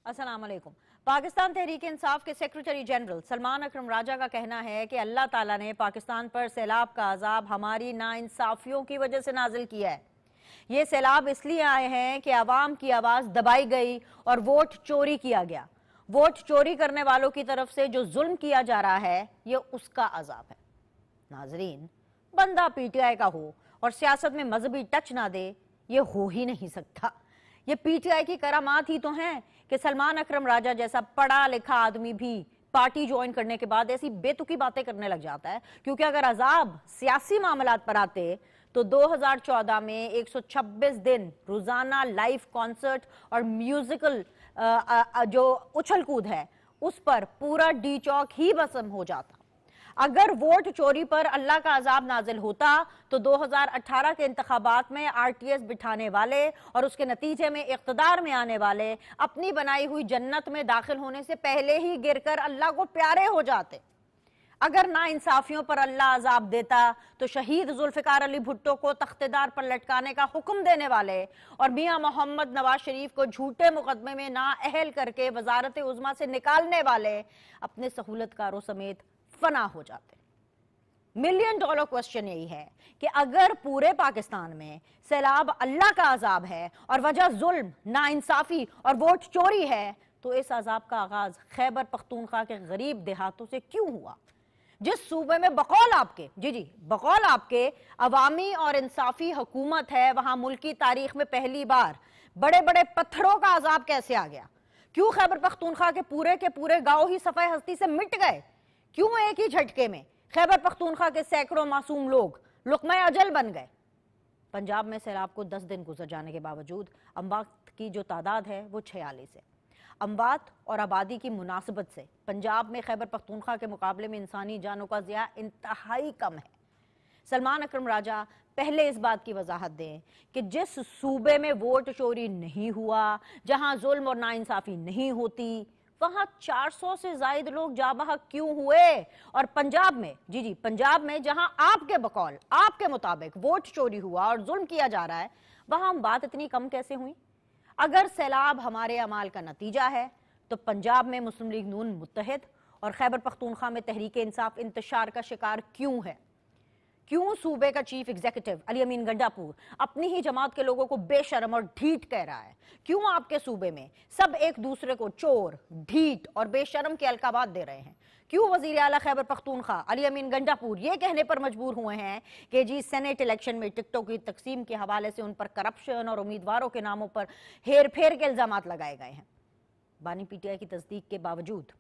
अस्सलाम वालेकुम। पाकिस्तान तहरीक इंसाफ के सेक्रेटरी जनरल सलमान अकरम राजा का कहना है कि अल्लाह ताला ने पाकिस्तान पर सैलाब का अजाब हमारी नाइंसाफियों की वजह से नाजिल किया है। ये सैलाब इसलिए आए हैं कि अवाम की आवाज़ दबाई गई और वोट चोरी किया गया। वोट चोरी करने वालों की तरफ से जो जुल्म किया जा रहा है ये उसका अजाब है। नाजरीन, बंदा पीटीआई का हो और सियासत में मजहबी टच ना दे, ये हो ही नहीं सकता। ये पीटीआई की करामात ही तो हैं कि सलमान अकरम राजा जैसा पढ़ा लिखा आदमी भी पार्टी ज्वाइन करने के बाद ऐसी बेतुकी बातें करने लग जाता है, क्योंकि अगर अजाब सियासी मामलात पर आते तो 2014 में 126 दिन रोजाना लाइव कॉन्सर्ट और म्यूजिकल जो उछल कूद है उस पर पूरा डी चौक ही भस्म हो जाता। अगर वोट चोरी पर अल्लाह का अजाब नाजिल होता तो 2018 के इंतखाबात में आरटीएस बिठाने वाले और उसके नतीजे में इख्तदार में आने वाले अपनी बनाई हुई जन्नत में दाखिल होने से पहले ही गिरकर अल्लाह को प्यारे हो जाते। अगर नाइंसाफियों पर अल्लाह अजाब देता तो शहीद जुल्फिकार अली भुट्टो को तख्तेदार पर लटकाने का हुक्म देने वाले और मियां मोहम्मद नवाज शरीफ को झूठे मुकदमे में नाअहल करके वजारत उज़्मा से निकालने वाले अपने सहूलतकारों समेत फना हो जाते। $1 मिलियन क्वेश्चन यही है कि अगर पूरे पाकिस्तान में सैलाब अल्लाह का अजाब है और वजह जुल्म, नाइंसाफी और वोट चोरी है तो इस अजाब का आगाज खैबर पख्तूनख्वा के गरीब देहातों से क्यों हुआ? जिस सूबे में बकौल आपके अवामी और इंसाफी हुकूमत है, वहां मुल्क की तारीख में पहली बार बड़े बड़े पत्थरों का अजाब कैसे आ गया? क्यों खैबर पख्तूनख्वा के पूरे गांव ही सफाई हस्ती से मिट गए? क्यों एक ही झटके में खैबर पख्तूनख्वा के सैकड़ों मासूम लोग लुक़्मा अजल बन गए? पंजाब में सैलाब को 10 दिन गुजर जाने के बावजूद अमवात की जो तादाद है वो 46 है। अमवात और आबादी की मुनासिबत से पंजाब में खैबर पख्तूनख्वा के मुकाबले में इंसानी जानों का ज़िया इंतहाई कम है। सलमान अकरम राजा पहले इस बात की वजाहत दें कि जिस सूबे में वोट चोरी नहीं हुआ, जहां जुल्म और नाइंसाफी नहीं होती, वहां 400 से ज्यादा लोग जाबहक क्यों हुए? और पंजाब में जहां आपके बकौल, आपके मुताबिक वोट चोरी हुआ और जुल्म किया जा रहा है, वहां बात इतनी कम कैसे हुई? अगर सैलाब हमारे अमाल का नतीजा है तो पंजाब में मुस्लिम लीग नून मुत्तहिद और खैबर पख्तूनख्वा में तहरीक इंसाफ इंतशार का शिकार क्यों है? क्यों सूबे का चीफ एग्जीक्यूटिव अली अमीन गंडापुर अपनी ही जमात के लोगों को बेशर्म और ढीठ कह रहा है? क्यों आपके सूबे में सब एक दूसरे को चोर, ढीठ और बेशर्म के अलकाबात दे रहे हैं? क्यों वजीर आला खैबर पख्तूनख्वा अली अमीन गंडापुर ये कहने पर मजबूर हुए हैं कि जी सेनेट इलेक्शन में टिकटों की तकसीम के हवाले से उन पर करप्शन और उम्मीदवारों के नामों पर हेर फेर के इल्जामात लगाए गए हैं? बानी पीटीआई की तस्दीक के बावजूद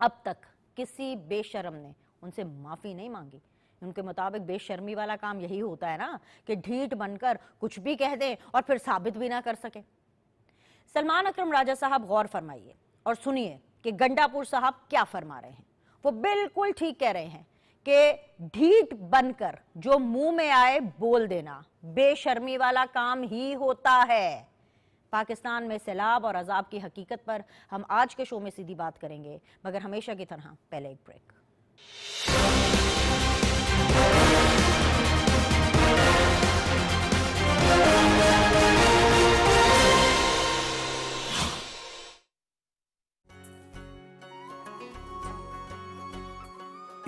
अब तक किसी बेशर्म ने उनसे माफी नहीं मांगी। उनके मुताबिक बेशर्मी वाला काम यही होता है ना कि ढीठ बनकर कुछ भी कह दें और फिर साबित भी ना कर सके। सलमान अकरम राजा साहब गौर फरमाइए और सुनिए कि गंडापुर साहब क्या फरमा रहे हैं। वो बिल्कुल ठीक कह रहे हैं कि ढीठ बनकर जो मुंह में आए बोल देना बेशर्मी वाला काम ही होता है। पाकिस्तान में सैलाब और अजाब की हकीकत पर हम आज के शो में सीधी बात करेंगे, मगर हमेशा की तरह पहले एक ब्रेक।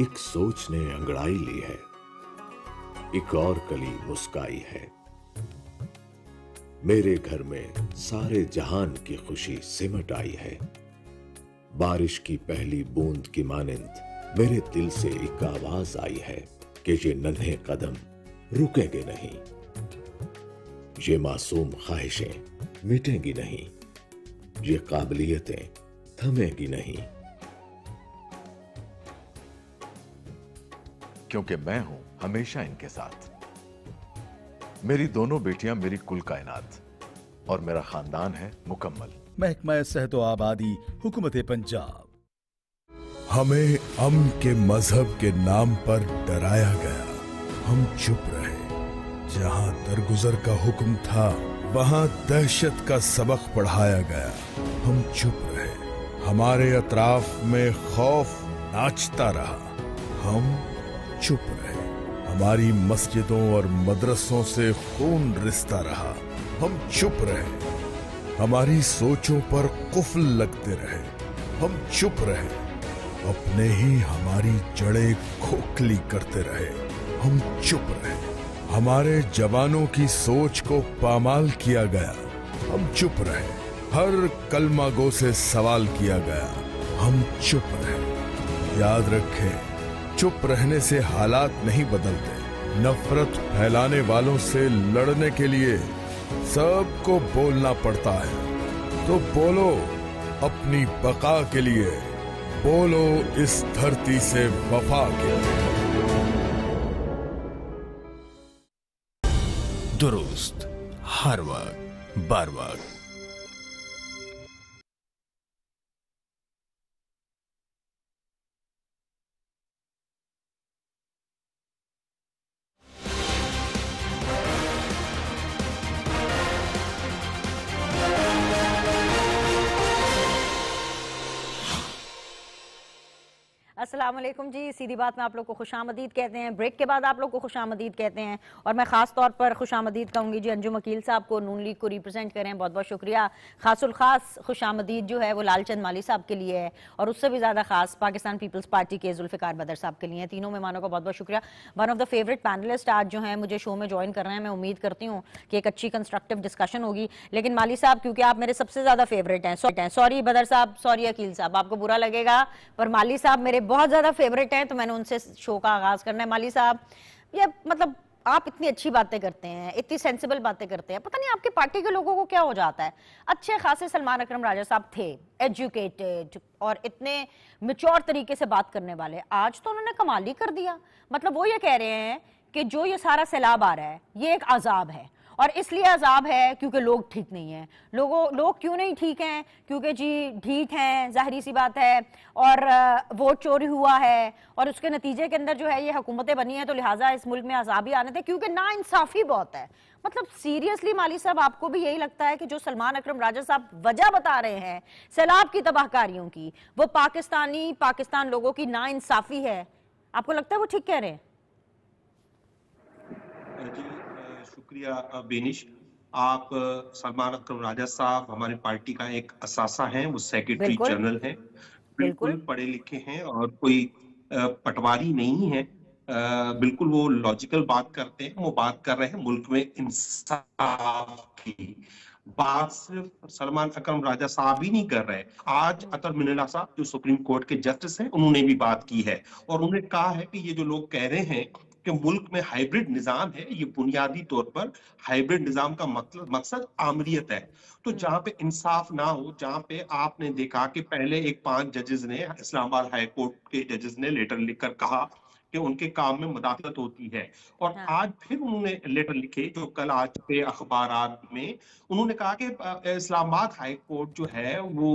एक सोच ने अंगड़ाई ली है, एक और कली मुस्काई है। मेरे घर में सारे जहान की खुशी सिमट आई है। बारिश की पहली बूंद की मानिंद मेरे दिल से एक आवाज आई है कि ये नन्हे कदम रुकेंगे नहीं, ये मासूम ख्वाहिशें मिटेंगी नहीं, ये काबिलियतें थमेंगी नहीं। क्योंकि मैं हूं हमेशा इनके साथ। मेरी दोनों बेटियां मेरी कुल कायनात और मेरा खानदान है मुकम्मल। महकमा सेहतो आबादी हुकूमत पंजाब। हमें अमन के मजहब के नाम पर डराया गया, हम चुप रहे। जहां दरगुजर का हुक्म था वहां दहशत का सबक पढ़ाया गया, हम चुप रहे। हमारे अतराफ में खौफ नाचता रहा, हम चुप रहे। हमारी मस्जिदों और मदरसों से खून रिश्ता रहा, हम चुप रहे। हमारी सोचों पर कुफल लगते रहे, हम चुप रहे, अपने ही हमारी जड़ें खोखली करते रहे, हम चुप रहे, हमारे जवानों की सोच को पामाल किया गया, हम चुप रहे, हर कलमा गो से सवाल किया गया, हम चुप रहे। याद रखें, चुप रहने से हालात नहीं बदलते। नफरत फैलाने वालों से लड़ने के लिए सबको बोलना पड़ता है। तो बोलो अपनी बका के लिए, बोलो इस धरती से वफा के लिए। दुरुस्त, हर वक्त, बर वक्त। अस्सलाम वालेकुम जी, सीधी बात में आप लोग को खुशामदीद कहते हैं। ब्रेक के बाद आप लोग को खुशामदीद कहते हैं और मैं ख़ास तौर पर खुशामदीद कहूँगी जी अंजुम अकील साहब को, नून लीग को रिप्रेजेंट करें, बहुत बहुत शुक्रिया। खासुल ख़ास खुशामदीद जो है वो लालचंद माली साहब के लिए है और उससे भी ज़्यादा ख़ास पाकिस्तान पीपल्स पार्टी के जुल्फ़िकार बदर साहब के लिए। तीनों मेहमानों का बहुत बहुत शुक्रिया। One of the favourite panelist आज जो हैं मुझे शो में ज्वाइन कर रहे हैं। मैं उम्मीद करती हूँ कि एक अच्छी कंस्ट्रक्टिव डिस्कशन होगी। लेकिन माली साहब, क्योंकि आप मेरे सबसे ज़्यादा फेवरेट हैं, सॉरी बदर साहब, सॉरी अकील साहब, आपको बुरा लगेगा, पर माली साहब मेरे बहुत ज़्यादा फेवरेट हैं, तो मैंने उनसे शो का आगाज करना है। माली साहब, ये मतलब आप इतनी अच्छी बातें करते हैं, इतनी सेंसिबल बातें करते हैं, पता नहीं आपकी पार्टी के लोगों को क्या हो जाता है। अच्छे खासे सलमान अकरम राजा साहब थे, एजुकेटेड और इतने मैच्योर तरीके से बात करने वाले, आज तो उन्होंने कमाल ही कर दिया। मतलब वो ये कह रहे हैं कि जो ये सारा सैलाब आ रहा है ये एक अजाब है, और इसलिए अजाब है क्योंकि लोग ठीक नहीं हैं। लोग क्यों नहीं ठीक हैं? क्योंकि जी ढीठ हैं, जाहिर सी बात है, और वोट चोरी हुआ है और उसके नतीजे के अंदर जो है ये हुकूमतें बनी हैं, तो लिहाजा इस मुल्क में अजाब ही आने थे, क्योंकि नाइंसाफी बहुत है। मतलब सीरियसली माली साहब, आपको भी यही लगता है कि जो सलमान अकरम राजा साहब वजह बता रहे हैं सैलाब की तबाहकारियों की, वो पाकिस्तान लोगों की नाइंसाफी है? आपको लगता है वो ठीक कह रहे हैं? शुक्रिया बेनिश। आप सलमान अकरम राजा साहब हमारी पार्टी का एक असासा हैं, वो सेक्रेटरी जनरल हैं, बिल्कुल पढ़े लिखे हैं और कोई पटवारी नहीं है। बिल्कुल वो लॉजिकल बात करते हैं। वो बात कर रहे हैं मुल्क में इंसाफ की बात, सिर्फ सलमान अकरम राजा साहब ही नहीं कर रहे। आज अतर मिनल्ला साहब जो सुप्रीम कोर्ट के जस्टिस हैं, उन्होंने भी बात की है और उन्होंने कहा है कि ये जो लोग कह रहे हैं कि मुल्क में हाइब्रिड निजाम है, ये बुनियादी तौर पर हाइब्रिड निजाम का मकसद आमरीत है। तो जहां पे इंसाफ ना हो, जहां पे आपने देखा कि पहले एक 5 जजेस ने, इस्लामाबाद हाई कोर्ट के जजेस ने लेटर लिखकर कहा कि उनके काम में मदाखलत होती है, और आज फिर उन्होंने लेटर लिखे जो कल आज पे अखबारात में उन्होंने कहा कि इस्लामाबाद हाई कोर्ट जो है वो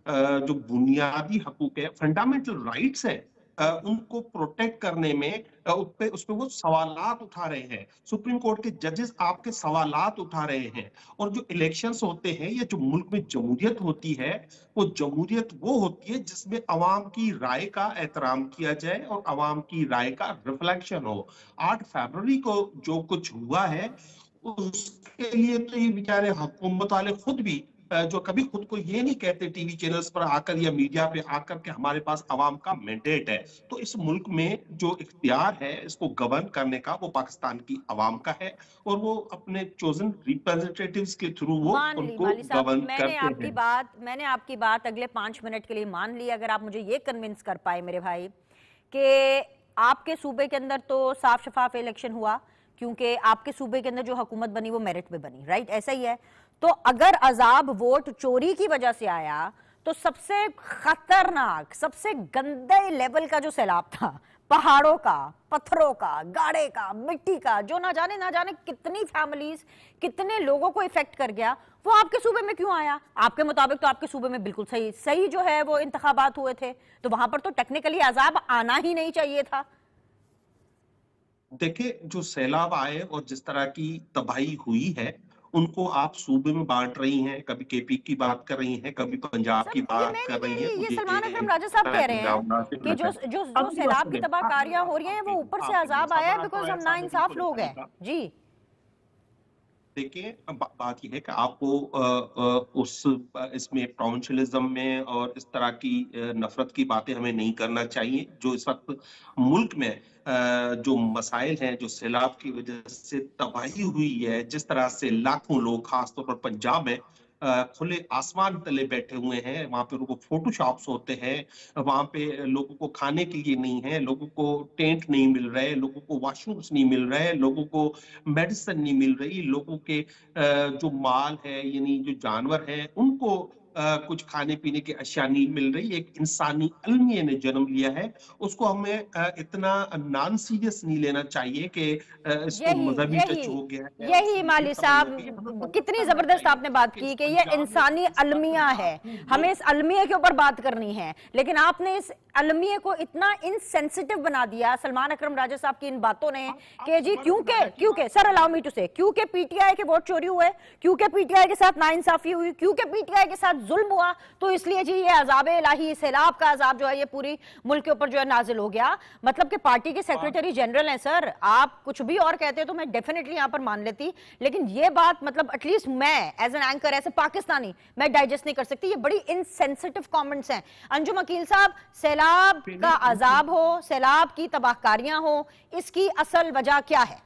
जो बुनियादी हकूक है, फंडामेंटल राइट्स है, उनको प्रोटेक्ट करने में उस पे वो सवालात उठा रहे हैं। सुप्रीम कोर्ट के जजेस आपके सवालात उठा रहे हैं। और जो इलेक्शंस होते हैं या जो मुल्क में जमहूरियत होती है, वो जमहूरियत वो होती है जिसमें अवाम की राय का एहतराम किया जाए और अवाम की राय का रिफ्लेक्शन हो। 8 फरवरी को जो कुछ हुआ है उसके लिए तो ये बेचारे हुकूमत वाले खुद भी, जो कभी खुद को ये नहीं कहते टीवी चैनल्स पर आकर या मीडिया पे आकर के हमारे पास अवाम का मैंडेट है, तो इस मुल्क में जो इख्तियार है इसको गवर्न करने का वो पाकिस्तान की अवाम का है और वो अपने चोजन रिप्रेजेंटेटिव्स के थ्रू वो उनको गवर्न करते हैं। मैंने आपकी बात अगले 5 मिनट के लिए मान ली। अगर आप मुझे ये कन्विंस कर पाए मेरे भाई कि आपके सूबे के अंदर तो साफ शफाफ इलेक्शन हुआ, क्योंकि आपके सूबे के अंदर जो हुकूमत बनी वो मेरिट पे बनी, राइट? ऐसा ही है। तो अगर अजाब वोट चोरी की वजह से आया तो सबसे खतरनाक, सबसे गंदे लेवल का जो सैलाब था, पहाड़ों का, पत्थरों का, गाड़े का, मिट्टी का, जो ना जाने कितनी फैमिलीज, कितने लोगों को इफेक्ट कर गया, वो आपके सूबे में क्यों आया? आपके मुताबिक तो आपके सूबे में बिल्कुल सही जो है वो इंतखाबात हुए थे, तो वहां पर तो टेक्निकली अजाब आना ही नहीं चाहिए था। देखिए, जो सैलाब आए और जिस तरह की तबाही हुई है उनको आप सूबे में बांट रही हैं, कभी केपी की बात कर रही हैं, कभी पंजाब की बात कर रही हैं। ये सलमान अकरम राजा साहब कह रहे हैं कि जो सैलाब की तबाहकारियां हो रही हैं वो ऊपर से अजाब आया है बिकॉज़ हम नाइंसाफ लोग हैं। जी देखिए, बात यह है कि आपको इसमें प्रोविंशियलिज्म में और इस तरह की नफरत की बातें हमें नहीं करना चाहिए। जो इस वक्त मुल्क में जो मसाइल हैं, जो सैलाब की वजह से तबाही हुई है, जिस तरह से लाखों लोग खासतौर पर पंजाब में खुले आसमान तले बैठे हुए हैं, वहां पे लोगों को फोटो शॉप्स होते हैं, वहां पे लोगों को खाने के लिए नहीं है, लोगों को टेंट नहीं मिल रहे, लोगों को वॉशरूम्स नहीं मिल रहे, लोगों को मेडिसिन नहीं मिल रही, लोगों के जो माल है यानी जो जानवर हैं उनको कुछ खाने पीने की अशिया नहीं मिल रही। एक इंसानी अलमिया ने जन्म लिया है, उसको हमें इतना नॉन सीरियस नहीं लेना चाहिए कि इसको मजहबी टच हो गया है। यही माली साहब, कितनी जबरदस्त आपने बात की कि ये इंसानी अलमिया है, हमें इस अलमिया के ऊपर बात करनी है, लेकिन आपने इस अलमिया को इतना इनसेंसिटिव बना दिया सलमान अकरम राजा साहब की इन बातों ने कि जी क्योंकि सर अलाउ मी टू से, क्योंकि पीटीआई के वोट चोरी हुए, क्योंकि पीटीआई के साथ नाइंसाफी हुई, क्योंकि पीटीआई के साथ जुल्म हुआ, तो इसलिए जी ये अजाब इलाही, सैलाब का अजाब जो है ये पूरी मुल्क के ऊपर जो है नाजिल हो गया। मतलब कि पार्टी के सेक्रेटरी जनरल हैं सर, आप कुछ भी और कहते तो मैं डेफिनेटली यहां पर मान लेती, लेकिन ये बात मतलब एटलीस्ट मैं as an anchor, as a Pakistani मैं डाइजेस्ट नहीं कर सकती। ये बड़ी इनसेंसिटिव कमेंट्स हैं। अंजुम अकील साहब, सैलाब का अजाब हो, सैलाब की तबाहकारियां हो, इसकी असल वजह क्या है?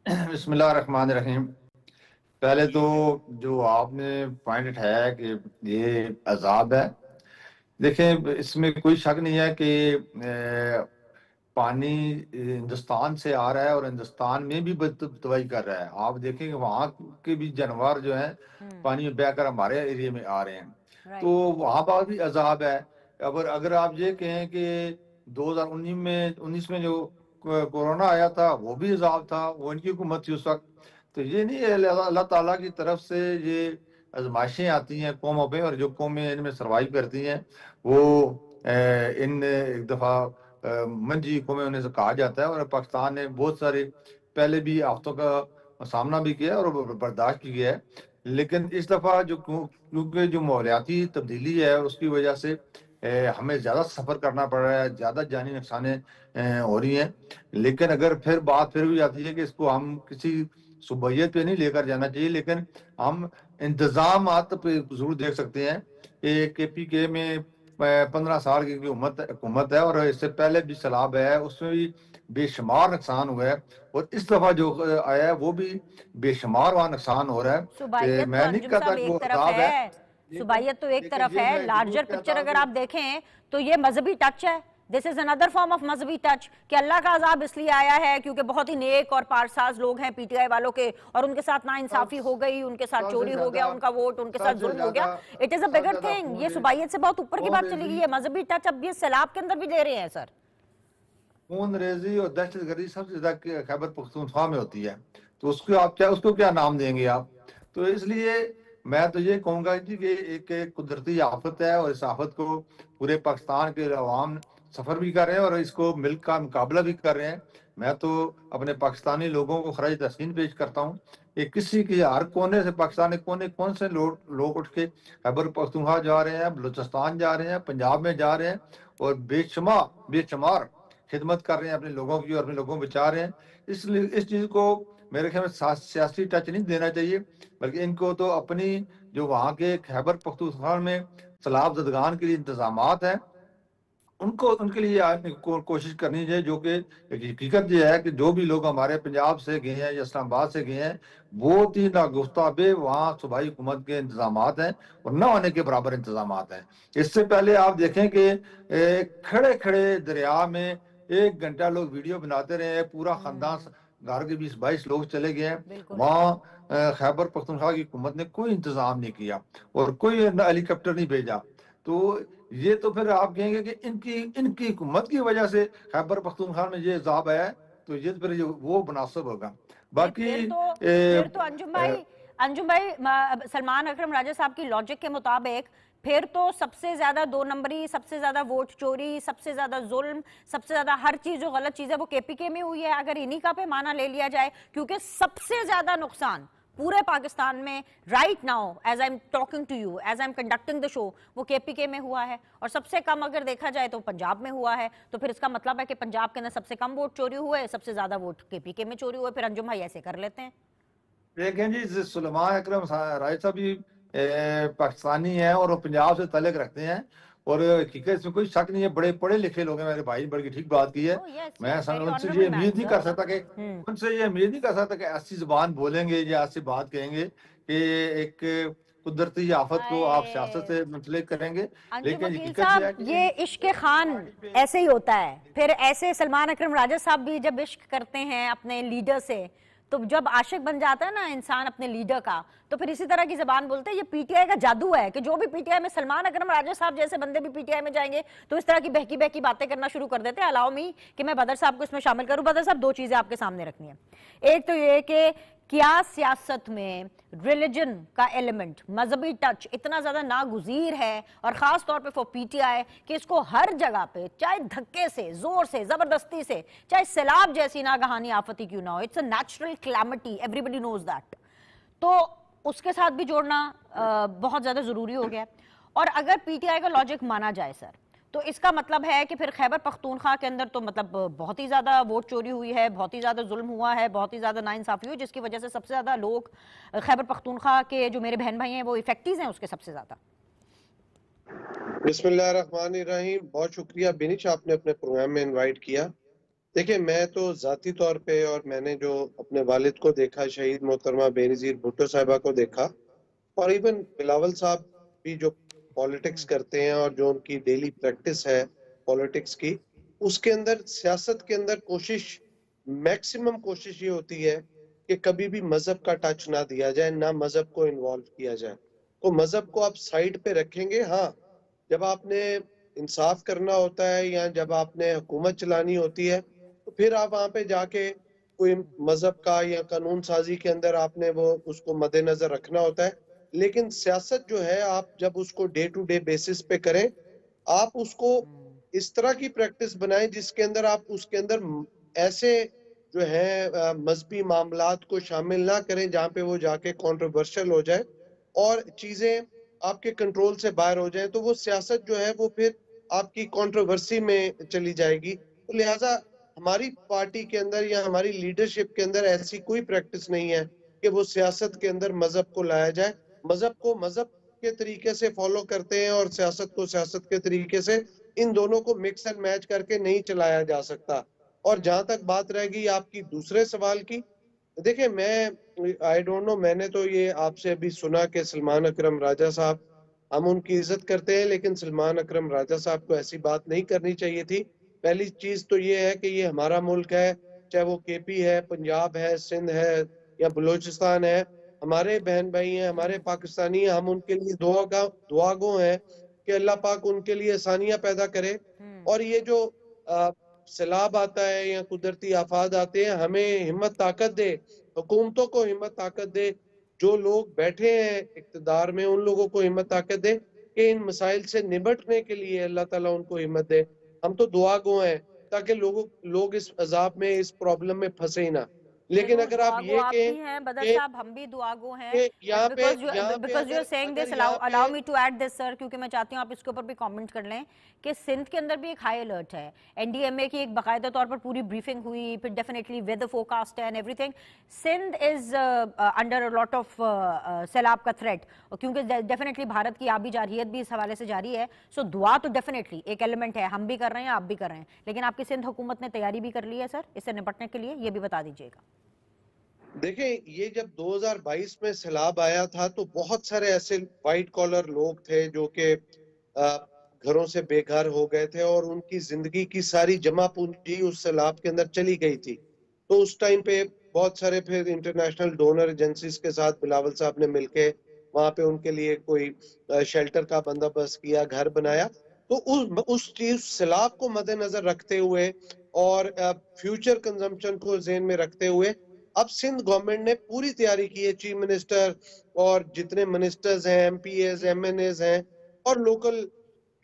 बिस्मिल्लाह रहमान रहीम। पहले तो जो आपने पॉइंट है कि ये अजाब है, देखें इसमें कोई शक नहीं है कि पानी हिंदुस्तान से आ रहा है और हिंदुस्तान में भी तबाही कर रहा है। आप देखेंगे वहां के भी जानवर जो हैं पानी में बहकर हमारे एरिया में आ रहे हैं, तो वहां पर भी अजाब है। अगर आप ये कहें कि 2019 में जो कोरोना आया था वो भी अजाब था, वो इनकी हुकूमत थी उस वक्त। तो ये नहीं है, अल्लाह ताला की तरफ से ये आजमाइशें आती हैं कौमों पे, और जो कौमें इनमें सर्वाइव करती हैं वो इन एक दफ़ा मंजी कौमें उन्हें से कहा जाता है। और पाकिस्तान ने बहुत सारे पहले भी आफतों का सामना भी किया और बर्दाश्त किया है, लेकिन इस दफ़ा जो क्योंकि जो माहौलियाती तब्दीली है उसकी वजह से हमें ज़्यादा सफ़र करना पड़ रहा है, ज़्यादा जानी नुकसानें हो रही हैं। लेकिन अगर फिर बात फिर भी आती है कि इसको हम किसी सुबैयत पे नहीं लेकर जाना चाहिए, लेकिन हम इंतजामात पे जरूर देख सकते हैं कि KPK में 15 साल की हुकूमत है और इससे पहले भी सैलाब है, उसमें भी बेशुमार नुकसान हुआ है, और इस दफा जो आया है वो भी बेशुमार वहाँ नुकसान हो रहा है। मैं नहीं कहता कि वो अजाब है, सुबाइयत तो एक तरफ है, लार्जर पिक्चर अगर आप देखें तो ये मजहबी टच है। This is another form of मजहबी टच कि अल्लाह का अजाब इसलिए आया है क्योंकि बहुत ही नेक और पारसाज लोग हैं पीटीआई वालों के, और उनके साथ नाइंसाफी हो गई, उनके साथ चोरी हो गया, उनका वोट, उनके साथ जुल्म हो गया। It is a bigger thing. ये सुबाइयत से बहुत ऊपर की बात चली गई है। मजहबी टच अब ये सैलाब के अंदर भी दे रहे हैं सर। खून रेजी और दहशतगर्दी सबसे ज्यादा खैबर पख्तूनख्वा में होती है, तो उसको क्या नाम देंगे आप? तो इसलिए मैं तो ये कहूँगा कि एक कुदरती आफत है, और इस आफत को पूरे पाकिस्तान के अवाम सफर भी कर रहे हैं और इसको मिल का मुकाबला भी कर रहे हैं। मैं तो अपने पाकिस्तानी लोगों को खराज तहसीन पेश करता हूँ कि किसी के हर कोने से पाकिस्तान के कोने कौन से लोग उठ के खैबर पख्तूनख्वा जा रहे हैं, बलूचिस्तान जा रहे हैं, पंजाब में जा रहे हैं, और बेशुमार खिदमत कर रहे हैं अपने लोगों की और अपने लोगों को बचा रहे हैं। इसलिए इस चीज़ को मेरे ख्याल में सियासी टच नहीं देना चाहिए, बल्कि इनको तो अपनी जो वहाँ के खैबर पख्तूनख्वा में सैलाब ज़दगान के लिए इंतजामात हैं उनके लिए कोशिश करनी चाहिए। जो कि हकीकत ये है कि जो भी लोग हमारे पंजाब से गए हैं या इस्लामाबाद से गए हैं, बहुत ही नागुफ्ताबे वहाँ सूबाई हुकूमत के इंतजामात हैं और न होने के बराबर इंतजामात हैं। इससे पहले आप देखें कि खड़े खड़े दरिया में 1 घंटा लोग वीडियो बनाते रहे, पूरा खानदान घर के 20-22 लोग चले गए हैं। वहाँ खैबर पख्तूनख्वा की हुकूमत ने कोई इंतजाम नहीं किया और कोई हेलीकॉप्टर नहीं भेजा। तो ये तो फिर आप कहेंगे कि इनकी हुकूमत की वजह से खैबर पख्तूनख्वा में ये अजाब आया है, तो ये फिर वो मुनासिब होगा। बाकी फिर तो अंजुम भाई सलमान अकरम राजा साहब की लॉजिक के मुताबिक फिर तो सबसे ज्यादा 2 नंबरी, सबसे ज्यादा वोट चोरी, सबसे ज्यादा जुल्म, सबसे ज्यादा हर चीज जो गलत चीज है वो KPK में हुई है, अगर इन्हीं का पैमाना ले लिया जाए, क्योंकि सबसे ज्यादा नुकसान पूरे पाकिस्तान में right now as I am talking to you, as I am conducting the show, वो KPK में हुआ है, और सबसे कम अगर देखा जाए तो पंजाब में हुआ है। तो फिर इसका मतलब है कि पंजाब के अंदर सबसे कम वोट चोरी हुए, सबसे ज्यादा वोट KPK में चोरी हुए। फिर अंजुम भाई ऐसे कर लेते हैं। देखें जी, सुलेमान अकरम राय साहब भी पाकिस्तानी हैं और वो पंजाब से तल्लुक रखते हैं, और हकीकत इसमें कोई शक नहीं है, बड़े पढ़े लिखे लोग हैं मेरे भाई, बड़ी ठीक बात की है। मैं उनसे ये उम्मीद नहीं कर सकता कि ऐसी जुबान बोलेंगे या ऐसी बात कहेंगे कि एक कुदरती आफत को आप सियासत से मुंसलिक करेंगे। लेकिन ये इश्क खान ऐसे ही होता है। फिर ऐसे सलमान अकरम राजा साहब भी जब इश्क करते हैं अपने लीडर से, तो जब आशिक बन जाता है ना इंसान अपने लीडर का, तो फिर इसी तरह की जबान बोलते हैं। ये पीटीआई का जादू है कि जो भी पीटीआई में, सलमान अकरम राजा साहब जैसे बंदे भी पीटीआई में जाएंगे तो इस तरह की बहकी बहकी बातें करना शुरू कर देते हैं। अलाउ मी कि मैं बदर साहब को इसमें शामिल करूं। बदर साहब, दो चीजें आपके सामने रखनी है। एक तो ये कि क्या सियासत में रिलीजन का एलिमेंट, मजहबी टच इतना ज्यादा नागुजीर है, और खास तौर पे फॉर पीटीआई, कि इसको हर जगह पे चाहे धक्के से, जोर से, जबरदस्ती से, चाहे सैलाब जैसी नागहानी आफती क्यों ना हो, it's a natural calamity, everybody knows that, तो उसके साथ भी जोड़ना बहुत ज्यादा जरूरी हो गया। और अगर पीटीआई का लॉजिक माना जाए सर, तो इसका मतलब है कि फिर खैबर पख्तूनख्वा के अंदर तो मतलब बहुत ही ज्यादा वोट चोरी हुई है, बहुत ही ज्यादा जुल्म हुआ है, बहुत ही ज्यादा नाइंसाफी हुई, जिसकी वजह से सबसे ज्यादा लोग खैबर पख्तूनख्वा के जो मेरे बहन भाई हैं वो इफेक्टीव हैं उसके सबसे ज्यादा। बिस्मिल्लाहिर्रहमानिर्रहीम। बहुत शुक्रिया बिनिश, आपने अपने प्रोग्राम में इनवाइट किया। देखिए, मैं तो जाती तौर पे, और मैंने जो अपने वालिद को देखा, शहीद मोहतरमा बेनज़ीर भुट्टो साहिबा को देखा, और इवन बिलावल साहब भी जो पॉलिटिक्स करते हैं और जो उनकी डेली प्रैक्टिस है पॉलिटिक्स की, उसके अंदर, सियासत के अंदर कोशिश, मैक्सिमम कोशिश ये होती है कि कभी भी मजहब का टच ना दिया जाए, ना मजहब को इन्वॉल्व किया जाए। तो मजहब को आप साइड पे रखेंगे, हाँ, जब आपने इंसाफ करना होता है या जब आपने हुकूमत चलानी होती है, तो फिर आप वहां पे जाके कोई मजहब का या कानून साजी के अंदर आपने वो उसको मद्देनजर रखना होता है। लेकिन सियासत जो है, आप जब उसको डे टू डे बेसिस पे करें, आप उसको इस तरह की प्रैक्टिस बनाएं जिसके अंदर आप उसके अंदर ऐसे जो है मजहबी मामलात को शामिल ना करें जहाँ पे वो जाके कंट्रोवर्शियल हो जाए और चीजें आपके कंट्रोल से बाहर हो जाए, तो वो सियासत जो है वो फिर आपकी कंट्रोवर्सी में चली जाएगी। तो लिहाजा हमारी पार्टी के अंदर या हमारी लीडरशिप के अंदर ऐसी कोई प्रैक्टिस नहीं है कि वो सियासत के अंदर मजहब को लाया जाए। मजहब को मजहब के तरीके से फॉलो करते हैं और सियासत को सियासत के तरीके से, इन दोनों को मिक्स एंड मैच करके नहीं चलाया जा सकता। और जहां तक बात रह गई आपकी दूसरे सवाल की, देखिए, मैं आई डोंट नो, मैंने तो ये आपसे अभी सुना कि सलमान अकरम राजा साहब, हम उनकी इज्जत करते हैं, लेकिन सलमान अकरम राजा साहब को ऐसी बात नहीं करनी चाहिए थी। पहली चीज तो ये है कि ये हमारा मुल्क है, चाहे वो केपी है, पंजाब है, सिंध है या बलूचिस्तान है, हमारे बहन भाई हैं, हमारे पाकिस्तानी हैं, हम उनके लिए दुआगो हैं कि अल्लाह पाक उनके लिए आसानियां पैदा करे। और ये जो सैलाब आता है या कुदरती आफात आते हैं, हमें हिम्मत ताकत दे, हुकूमतों को हिम्मत ताकत दे, जो लोग बैठे हैं इक़्तिदार में उन लोगों को हिम्मत ताकत दे कि इन मसाइल से निपटने के लिए अल्लाह ताला उनको हिम्मत दे। हम तो दुआ गो हैं ताकि लोग इस अजाब में, इस प्रॉब्लम में फंसे ही ना। लेकिन अगर आप ये कहें बदर साहब, हम भी दुआगो हैं, because you are saying this, allow me to add this sir, क्योंकि मैं चाहती हूँ आप इसके ऊपर भी कमेंट कर लें कि सिंध के अंदर भी एक हाई अलर्ट है। एनडीएमए की एक बाकायदा तौर पर पूरी ब्रीफिंग हुई, फिर definitely weather forecast and everything. Sindh is under a lot of सैलाब का थ्रेट, क्योंकि डेफिनेटली भारत की आबी जारहियत भी इस हवाले से जारी है। सो दुआ तो डेफिनेटली एक एलिमेंट है, हम भी कर रहे हैं, आप भी कर रहे हैं, लेकिन आपकी सिंध हुकूमत ने तैयारी भी कर ली है सर इससे निपटने के लिए, ये भी बता दीजिएगा। देखिए, ये जब 2022 में सैलाब आया था तो बहुत सारे ऐसे वाइट कॉलर लोग थे जो कि घरों से बेघर हो गए थे और उनकी जिंदगी की सारी जमा पूंजी उस सैलाब के अंदर चली गई थी। तो उस टाइम पे बहुत सारे फिर इंटरनेशनल डोनर एजेंसीज के साथ बिलावल साहब ने मिलके वहां पे उनके लिए कोई शेल्टर का बंदोबस्त किया, घर बनाया। तो उस चीज सैलाब को मद्देनजर रखते हुए और फ्यूचर कंजम्पशन को ज़हन में रखते हुए अब सिंध गवर्नमेंट ने पूरी तैयारी की है। चीफ मिनिस्टर और जितने मिनिस्टर्स हैं, एमपीएस, एमएनएस हैं और लोकल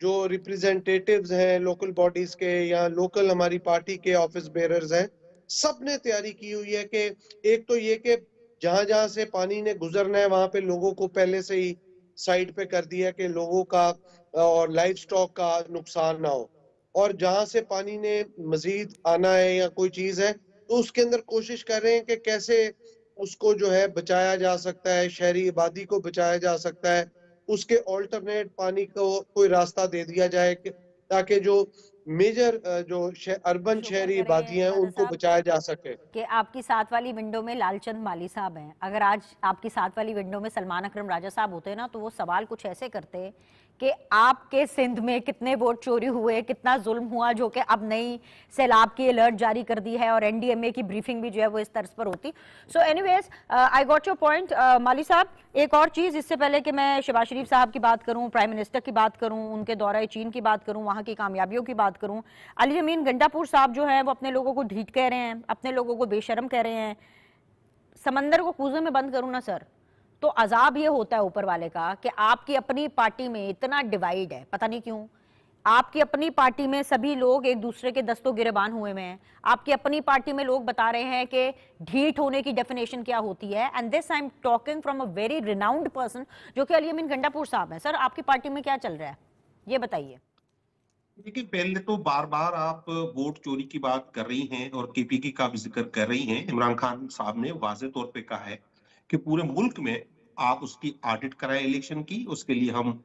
जो रिप्रेजेंटेटिव्स हैं लोकल बॉडीज के या लोकल हमारी पार्टी के ऑफिस बेरर्स हैं, सब ने तैयारी की हुई है कि एक तो ये कि जहां जहां से पानी ने गुजरना है वहां पे लोगों को पहले से ही साइड पे कर दिया कि लोगों का और लाइफ स्टॉक का नुकसान ना हो, और जहां से पानी ने मजीद आना है या कोई चीज है तो उसके अंदर कोशिश कर रहे हैं कि कैसे उसको जो है बचाया जा सकता है, शहरी आबादी को बचाया जा सकता है, उसके ऑल्टरनेट पानी को कोई रास्ता दे दिया जाए ताकि जो मेजर जो अर्बन शहरी आबादियां हैं उनको बचाया जा सके। कि आपकी साथ वाली विंडो में लालचंद माली साहब हैं, अगर आज आपकी साथ वाली विंडो में सलमान अकरम राजा साहब होते ना तो वो सवाल कुछ ऐसे करते कि आपके सिंध में कितने वोट चोरी हुए, कितना जुल्म हुआ, जो कि अब नई सैलाब की अलर्ट जारी कर दी है और एनडीएमए की ब्रीफिंग भी जो है वो इस तर्ज पर होती। So anyways I got your point Mali साहब। एक और चीज इससे पहले कि मैं शहबाज शरीफ साहब की बात करूं, प्राइम मिनिस्टर की बात करूं, उनके दौरा चीन की बात करूं, वहां की कामयाबियों की बात करूं, अली अमीन गंडापुर साहब जो है वो अपने लोगों को ढीठ कह रहे हैं, अपने लोगों को बेशरम कह रहे हैं। समंदर को कूजे में बंद करूं ना सर, तो अजाब ये होता है ऊपर वाले का कि आपकी अपनी पार्टी में इतना डिवाइड है, पता नहीं क्यों। आपकी अपनी पार्टी में सभी लोग एक दूसरे के दस्तों गिरबान हुए हुए हैं। आपकी अपनी पार्टी में लोग बता रहे हैं कि ढीठ होने की डेफिनेशन क्या होती है। And this I am talking from a very renowned person जो कि अली अमीन गंडापुर साहब हैं। सर आपकी पार्टी में क्या चल रहा है ये बताइए। देखिए, पहले तो बार बार आप वोट चोरी की बात कर रही हैं और केपीके का भी जिक्र कर रही हैं। इमरान खान साहब ने वाज़ेह तौर पे कहा है कि पूरे मुल्क में आप उसकी ऑडिट कराएं इलेक्शन की। उसके लिए हम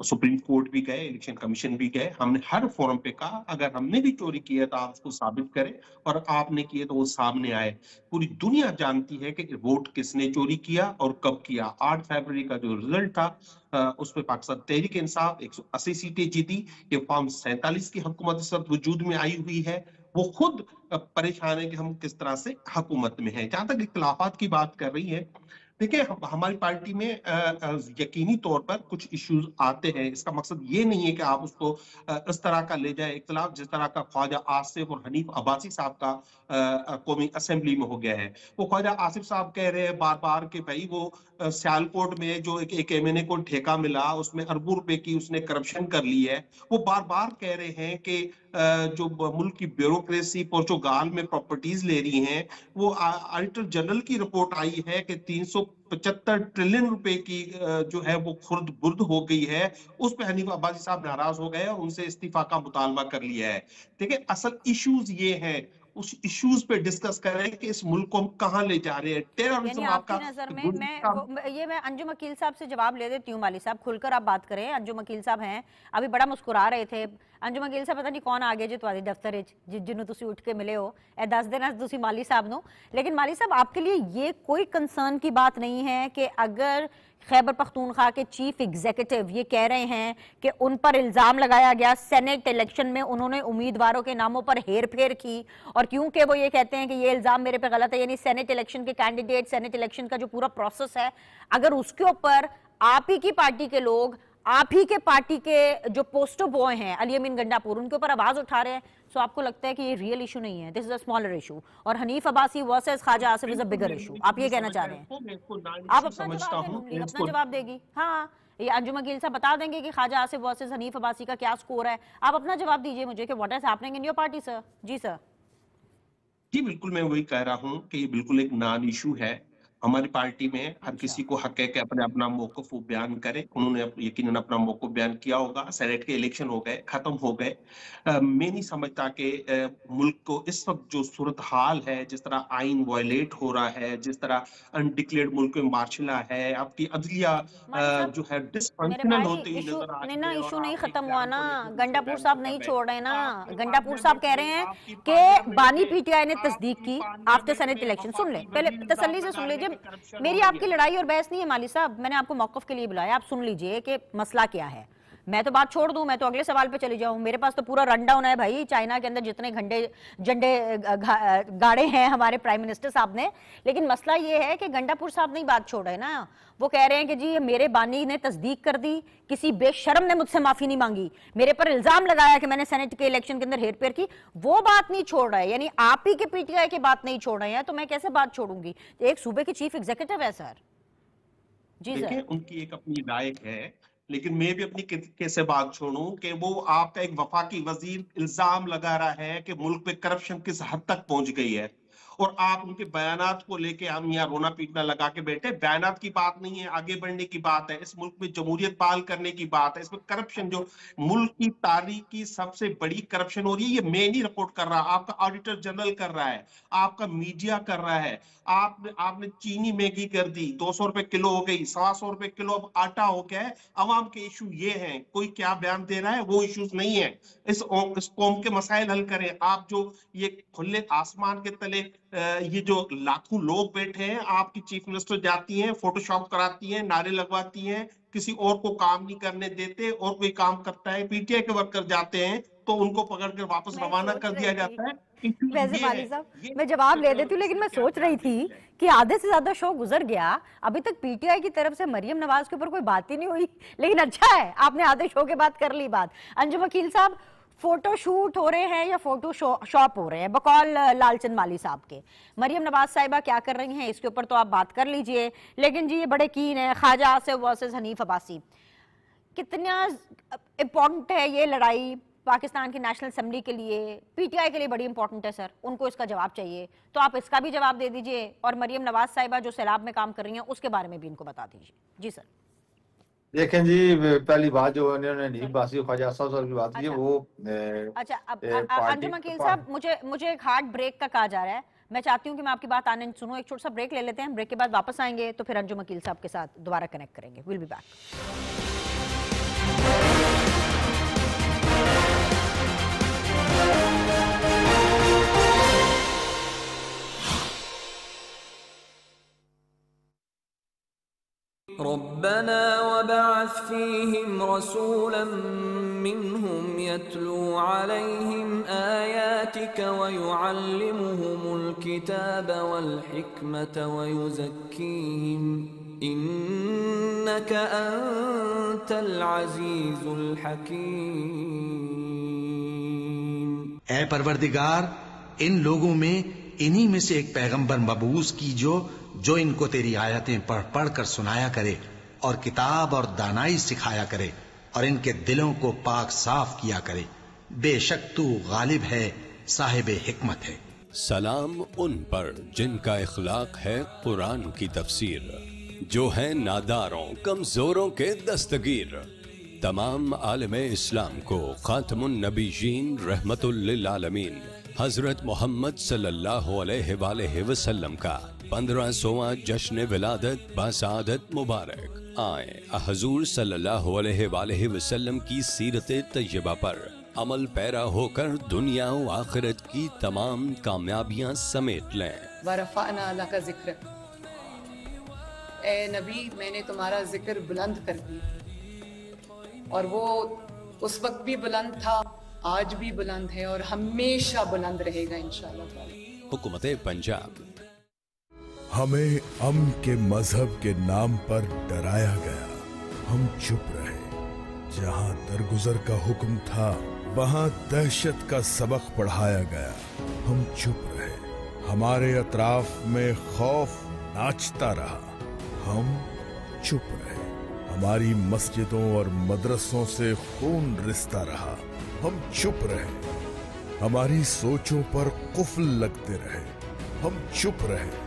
सुप्रीम कोर्ट भी गए, इलेक्शन कमीशन भी गए, हमने हर फोरम पे कहा अगर हमने भी चोरी की है तो आप उसको साबित करें और आपने किए तो वो सामने आए। पूरी दुनिया जानती है कि वोट किसने चोरी किया और कब किया। 8 फरवरी का जो रिजल्ट था उसमें पाकिस्तान तहरीक इंसाफ 180 सीटें जीती। ये फॉर्म 47 की हुकूमत इस वक्त वजूद में आई हुई है। वो खुद परेशान है कि हम किस तरह से हुकूमत में हैं। जहां तक इख्तिलाफात की बात कर रही है, देखिए हमारी पार्टी में यकीनी तौर पर कुछ इश्यूज आते हैं। इसका मकसद ये नहीं है कि आप उसको इस तरह का ले जाए इख्तिलाफ जिस तरह का ख्वाजा आसिफ और हनीफ अब्बासी साहब का कौमी असेंबली में हो गया है। वो ख्वाजा आसिफ साहब कह रहे हैं बार बार कि भाई वो सियालकोट में जो एक एमएनए को ठेका मिला उसमें अरबों रुपए की उसने करप्शन कर ली है। वो बार बार कह रहे हैं कि जो मुल्क की ब्यूरोक्रेसी पोर्चुगाल में प्रॉपर्टीज ले रही हैं, वो ऑडिटर जनरल की रिपोर्ट आई है कि 375 ट्रिलियन रुपए की जो है वो खुर्द बुर्द हो गई है। उस पर हनीफ अब्बासी साहब नाराज हो गए और उनसे इस्तीफा का मुतालबा कर लिया है। देखिए असल इश्यूज ये हैं, उस इश्यूज पे डिस्कस कर रहे हैं कि इस मुल्क को हम कहां ले जा रहे हैं। टेररिज्म आपका नजर में मैं अंजुम अकील साहब से जवाब ले देती हूँ। माली साहब खुलकर आप बात करें। अंजुम अकील साहब हैं, अभी बड़ा मुस्कुरा रहे थे। अंजुम अकील साहब पता नहीं कौन आ गए जी तुम्हारे दफ्तर जिन्होंने तुसी उठ के मिले हो ए दस देना तुसी माली साहब नो। लेकिन माली साहब आपके लिए ये कोई कंसर्न की बात नहीं है कि अगर खैबर पख्तूनख्वा के चीफ एग्जीक्यूटिव ये कह रहे हैं कि उन पर इल्जाम लगाया गया सेनेट इलेक्शन में उन्होंने उम्मीदवारों के नामों पर हेर फेर की, और क्योंकि वो ये कहते हैं कि ये इल्जाम मेरे पे गलत है, यानी सेनेट इलेक्शन के कैंडिडेट, सेनेट इलेक्शन का जो पूरा प्रोसेस है, अगर उसके ऊपर आप ही की पार्टी के लोग, आप ही के पार्टी के जो पोस्टर बॉय हैं अली अमीन गंडापुर, उनके ऊपर आवाज उठा रहे हैं, तो आपको लगता है कि ये रियल इशू नहीं है, this is a smaller issue, और Hanif Abbasi versus Khawaja Asif is a bigger issue, आप ये कहना चाह रहे हैं? आप अपना जवाब देगी। हाँ, ये अंजुम अकील साहब बता देंगे कि ख्वाजा आसिफ वर्सेस हनीफ अब्बासी का क्या स्कोर है। आप अपना जवाब दीजिए मुझे कि what is happening in your party sir. जी सर। जी बिल्कुल, मैं वही कह रहा हूँ कि ये बिल्कुल एक नॉन इशू है हमारी पार्टी में। हर किसी को हक है कि अपने अपना मौक़िफ़ वो बयान करे। उन्होंने यकीनन अपना मौक़िफ़ बयान किया होगा। सेनेट के इलेक्शन हो गए, खत्म हो गए। मैं नहीं समझता कि मुल्क को इस वक्त जो सूरत हाल है, जिस तरह आइन वायलेट हो रहा है, जिस तरह अनडिक्लेयर्ड मुल्क में मार्शला है, आपकी अदलिया जो है डिसफंक्शनल होती हुई नजर आ रही है। इशू नहीं खत्म हुआ ना, गंडापुर साहब नहीं छोड़ रहे ना। गंडापुर साहब कह रहे हैं कि बानी पीटीआई ने तस्दीक की आफ्टर सेनेट इलेक्शन। सुन ले, पहले तसल्ली से सुन लीजिए, मेरी आपकी लड़ाई और बहस नहीं है माली साहब, मैंने आपको मौक़िफ़ के लिए बुलाया। आप सुन लीजिए कि मसला क्या है। मैं तो बात छोड़ दूं, मैं तो अगले सवाल पे चली जाऊं। मेरे पास तो पूरा रन डाउन है भाई, चाइना के अंदर जितने झंडे गाड़े हैं हमारे प्राइम मिनिस्टर साहब ने। लेकिन मसला ये है कि गंडापुर साहब नहीं बात छोड़ रहे ना। वो कह रहे हैं कि जी मेरे बानी ने तस्दीक कर दी, किसी बेशर्म ने मुझसे माफी नहीं मांगी, मेरे पर इल्जाम लगाया कि मैंने सेनेट के इलेक्शन के अंदर हेरफेर की, वो बात नहीं छोड़ रहे। यानी आप ही के पीटीआई की बात नहीं छोड़ रहे हैं, तो मैं कैसे बात छोड़ूंगी? एक सूबे के चीफ एग्जीक्यूटिव है सर। जी सर। उनकी एक अपनी राय है, लेकिन मैं भी अपनी कैसे बात छोड़ूं कि वो आपका एक वफाकी वजीर इल्जाम लगा रहा है कि मुल्क में करप्शन किस हद तक पहुंच गई है, और आप उनके बयानात को लेके हम यहाँ रोना पीटना लगा के बैठे। बयानात की बात नहीं है, आगे बढ़ने की बात है, इस मुल्क में जमहूरियत बहाल करने की बात है। इसमें करप्शन जो मुल्क की तारीख की सबसे बड़ी करप्शन हो रही है, ये मैं नहीं रिपोर्ट कर रहा, आपका ऑडिटर जनरल कर रहा है, आपका मीडिया कर रहा है। आपने चीनी महंगी कर दी, 200 रुपए किलो हो गई, 125 रुपए किलो अब आटा हो गया है। अवाम के इशू ये हैं, कोई क्या बयान दे रहा है, वो इश्यूज नहीं है। इस कौम के मसाइल हल करें। आप जो ये खुले आसमान के तले ये जो लाखों लोग बैठे हैं, आपकी चीफ मिनिस्टर जाती हैं, फोटोशॉप कराती हैं, नारे लगवाती हैं, किसी और को काम नहीं करने देते, और कोई काम करता है, पीटीआई के वर्कर जाते हैं तो उनको पकड़ कर वापस रवाना कर दिया जाता है। वैसे माली साहब, मैं जवाब ले देती हूँ, लेकिन मैं सोच रही थी कि आधे से ज्यादा शो गुजर गया, अभी तक पीटीआई की तरफ से मरियम नवाज के ऊपर कोई बात ही नहीं हुई। लेकिन अच्छा है आपने आधे शो के बाद कर ली बात। अंजुम वकील साहब, फोटो शूट हो रहे हैं या फोटो शॉप हो रहे हैं बकौल लालचंद माली साहब के, मरियम नवाज साहिबा क्या कर रही हैं इसके ऊपर तो आप बात कर लीजिए। लेकिन जी ये बड़े कीन है, ख्वाजा आसिफ वर्सेस हनीफ अब्बासी, कितना इम्पोर्टेंट है ये लड़ाई पाकिस्तान की नेशनल असेंबली के लिए, पीटीआई के लिए बड़ी इंपॉर्टेंट है सर, उनको इसका जवाब चाहिए, तो आप इसका भी जवाब दे दीजिए, और मरियम नवाज साहिबा जो सैलाब में काम कर रही हैं उसके बारे में भी इनको बता दीजिए। जी सर। देखें जी, पहली बात जो उन्होंने हनीफ अब्बासी और ख्वाजा आसिफ की बात की है वो अच्छा, अब अंजुम वकील साहब, मुझे एक हार्ड ब्रेक का कहा जा रहा है, मैं चाहती हूँ कि मैं आपकी बात आने सुनूं। एक छोटा सा ब्रेक ले लेते हैं, ब्रेक के बाद वापस आएंगे तो फिर अंजुम वकील साहब के साथ दोबारा कनेक्ट करेंगे। Will be back. रब्बना वबअथ फीहिम रसूलन मिनहुम यतलू अलैहिम आयातिक व युअल्लिमुहुमुल किताब वल हिकमत व युज़क्कीहिम इन्नक अंतल अज़ीज़ुल हकीम। ऐ परवरदिगार, इन लोगों में इन्हीं में से एक पैगंबर मबूस कीजो जो इनको तेरी आयतें पढ़ पढ़ कर सुनाया करे और किताब और दानाई सिखाया करे और इनके दिलों को पाक साफ किया करे। बेशक तू गालिब है, साहिब हिकमत है। सलाम उन पर जिनका इखलाक है कुरान की तफसीर, जो है नादारों कमजोरों के दस्तगीर। तमाम आलमे इस्लाम को खातमुन नबीयीन रहमतुल लिल आलमीन हजरत मोहम्मद सल्लल्लाहु अलैहि वसल्लम का 1500वां जश्न विलादत बासादत मुबारक। आए हजूर सल्लल्लाहु अलैहि वसल्लम की सीरत तय्यबा पर अमल पैरा होकर दुनिया व आखिरत की तमाम कामयाबियां समेट लें। वरफ़अना लका ज़िक्र, ए नबी मैंने तुम्हारा जिक्र बुलंद कर दिया, और वो उस वक्त भी बुलंद था, आज भी बुलंद है और हमेशा बुलंद रहेगा इंशाअल्लाह। हुकूमत पंजाब। हमें अमन के मजहब के नाम पर डराया गया, हम चुप रहे। जहां दरगुजर का हुक्म था वहां दहशत का सबक पढ़ाया गया, हम चुप रहे। हमारे अतराफ में खौफ नाचता रहा, हम चुप रहे। हमारी मस्जिदों और मदरसों से खून रिश्ता रहा, हम चुप रहे। हमारी सोचों पर कुफल लगते रहे, हम चुप रहे।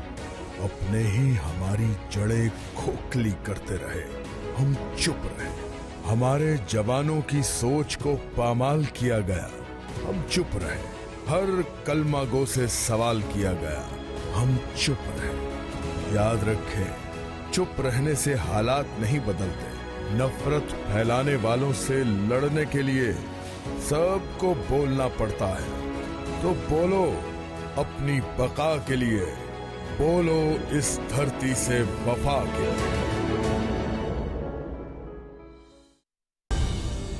अपने ही हमारी जड़ें खोखली करते रहे, हम चुप रहे। हमारे जवानों की सोच को पामाल किया गया, हम चुप रहे। हर कलमा गो से सवाल किया गया, हम चुप रहे। याद रखें, चुप रहने से हालात नहीं बदलते। नफरत फैलाने वालों से लड़ने के लिए सबको बोलना पड़ता है, तो बोलो अपनी बका के लिए, बोलो इस धरती से वफा के लिए।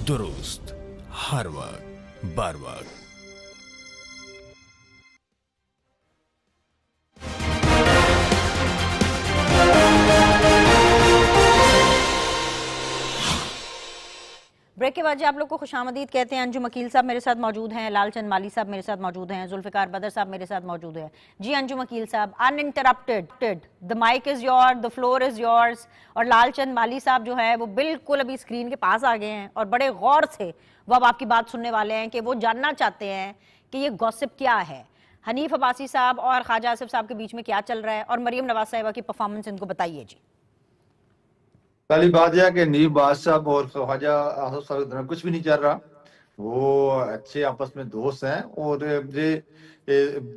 दुरुस्त, हर वक्त बर वक्त। ब्रेक के बाद आप लोग को खुशामदीद कहते हैं। अंजुम वकील साहब मेरे साथ मौजूद हैं, लालचंद माली साहब मेरे साथ मौजूद हैं, जुल्फिकार बदर साहब मेरे साथ मौजूद हैं। जी अंजुम वकील साहब, uninterrupted, the mic is your, the floor is yours. और लालचंद माली साहब जो है वो बिल्कुल अभी स्क्रीन के पास आ गए हैं और बड़े गौर से वो अब आपकी बात सुनने वाले हैं कि वो जानना चाहते हैं कि ये गॉसिप क्या है। हनीफ अब्बासी साहब और ख्वाजा आसिफ साहब के बीच में क्या चल रहा है, और मरियम नवाज साहिबा की परफॉर्मेंस इनको बताइए जी। पहली बात यह कि हनीफ अब्बासी साहब और ख्वाजा आसिफ साहब के कुछ भी नहीं चल रहा, वो अच्छे आपस में दोस्त हैं। और ये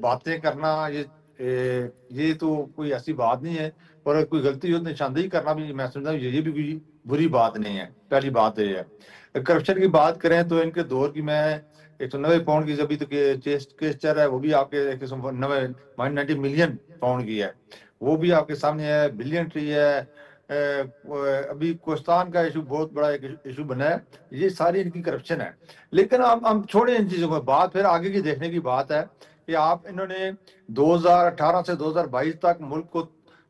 बातें करना ये तो कोई ऐसी बात नहीं है, और कोई गलती हो तो निशानदेही करना भी मैं समझता हूँ ये भी कोई बुरी बात नहीं है। पहली बात ये है। करप्शन की बात करें तो इनके दौर की मैं 190 पाउंड की अभी तो केस चल रहा है, वो भी आपके 190 मिलियन पाउंड की है, वो भी आपके सामने है। बिलियन ट्री है, अभी कोस्तान का इशू बहुत बड़ा एक इशू बना है। ये सारी इनकी करप्शन है। लेकिन हम छोड़े इन चीजों को, बात फिर आगे की देखने की बात है कि आप इन्होंने 2018 से 2022 तक मुल्क को